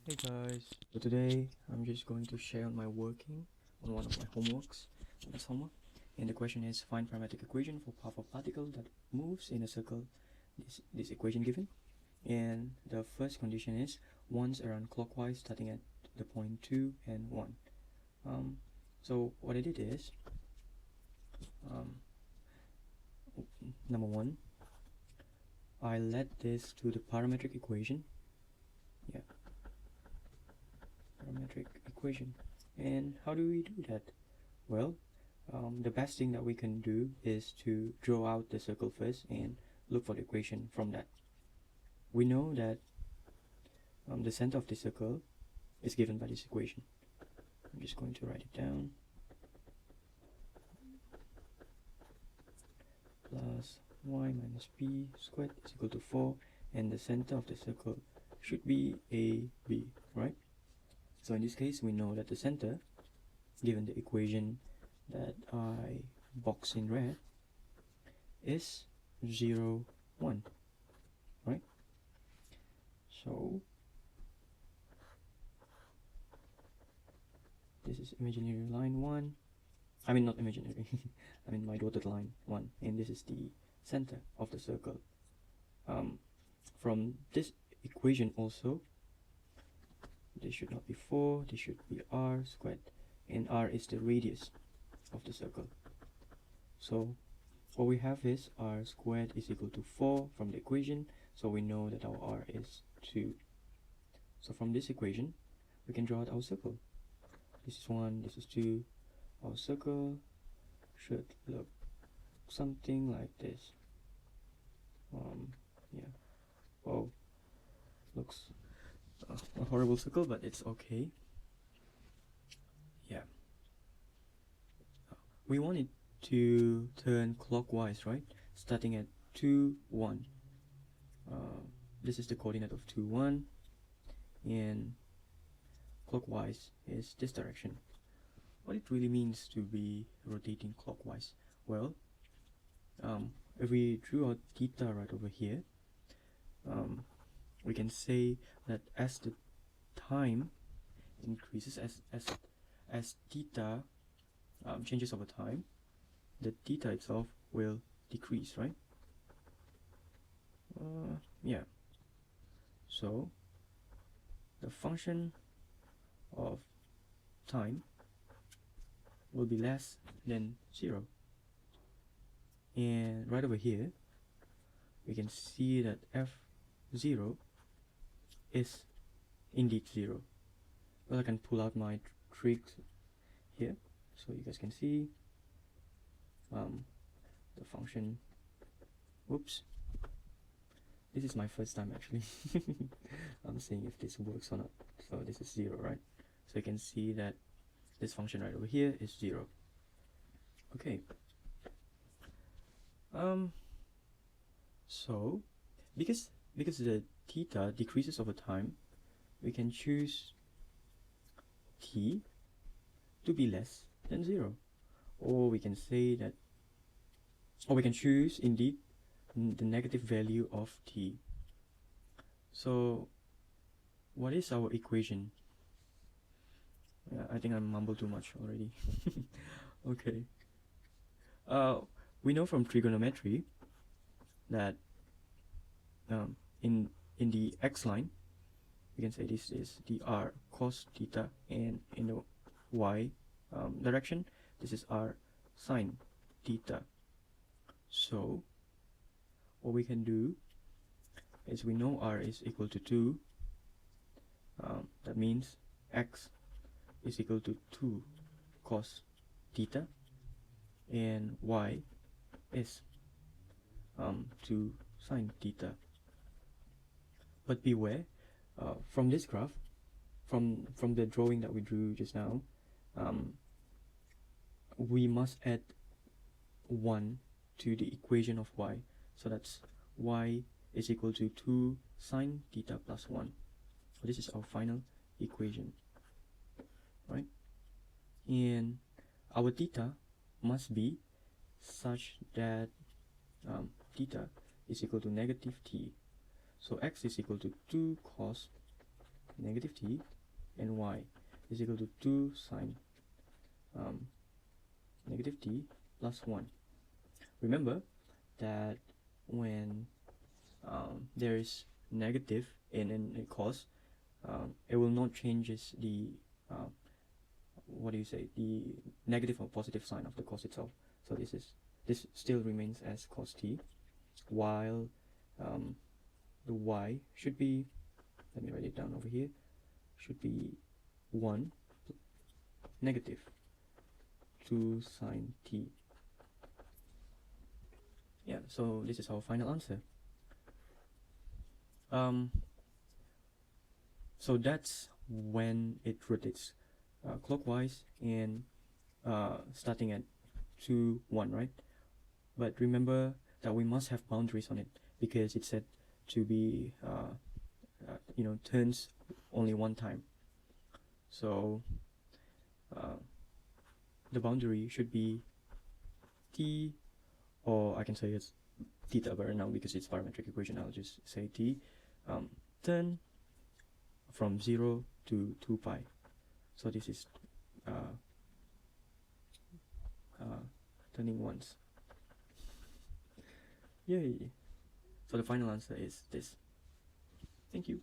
Hey guys, so today I'm just going to share my working on one of my homeworks, this homework, and the question is find parametric equation for powerful particle that moves in a circle, this equation given, and the first condition is ones around clockwise starting at the point 2 and 1. So what I did is, number 1, I led this to the parametric equation, parametric equation. And how do we do that? Well, the best thing that we can do is to draw out the circle first and look for the equation from that. We know that the center of the circle is given by this equation. I'm just going to write it down. Plus y minus b squared is equal to 4, and the center of the circle should be AB, right? So in this case, we know that the center, given the equation that I box in red, is 0, 1, right? So this is imaginary line 1. I mean, not imaginary, I mean my dotted line 1, and this is the center of the circle. From this equation also, this should not be 4, this should be r squared, and r is the radius of the circle. So what we have is r squared is equal to 4 from the equation, so we know that our r is 2. So from this equation, we can draw out our circle. This is 1, this is 2. Our circle should look something like this. Yeah. Oh, looks a horrible circle, but it's okay. Yeah. We want it to turn clockwise, right? Starting at 2, 1. This is the coordinate of 2, 1, and clockwise is this direction. What it really means to be rotating clockwise? Well, if we drew out theta right over here, we can say that as the time increases, as theta changes over time, the theta itself will decrease, right? Yeah. So the function of time will be less than 0. And right over here, we can see that f0 is indeed 0. Well, I can pull out my tricks here so you guys can see the function. Whoops, this is my first time actually. I'm seeing if this works or not. So this is 0, right? So you can see that this function right over here is 0. Okay. So because the theta decreases over time, we can choose t to be less than 0, or we can say that, or we can choose indeed the negative value of t. So what is our equation? I think I mumbled too much already. Okay. We know from trigonometry that in the x line, we can say this is the r cos theta, and in the y direction, this is r sine theta. So what we can do is, we know r is equal to 2. That means x is equal to 2 cos theta, and y is 2 sine theta. But beware, from this graph, from the drawing that we drew just now, we must add 1 to the equation of y. So that's y is equal to 2 sine theta plus 1. So this is our final equation, right? And our theta must be such that theta is equal to negative t. So x is equal to 2 cos negative t, and y is equal to 2 sine negative t plus 1. Remember that when there is negative in a cos, it will not changes the what do you say, the negative or positive sign of the cos itself. So this still remains as cos t, while the y should be, let me write it down over here, should be 1 negative 2 sine t. Yeah, so this is our final answer. So that's when it rotates clockwise and starting at 2, 1, right? But remember that we must have boundaries on it, because it's said to be turns only one time. So the boundary should be t, or I can say it's theta, but right now because it's parametric equation, I'll just say t, turn from 0 to 2 pi. So this is turning once. Yay! So the final answer is this. Thank you.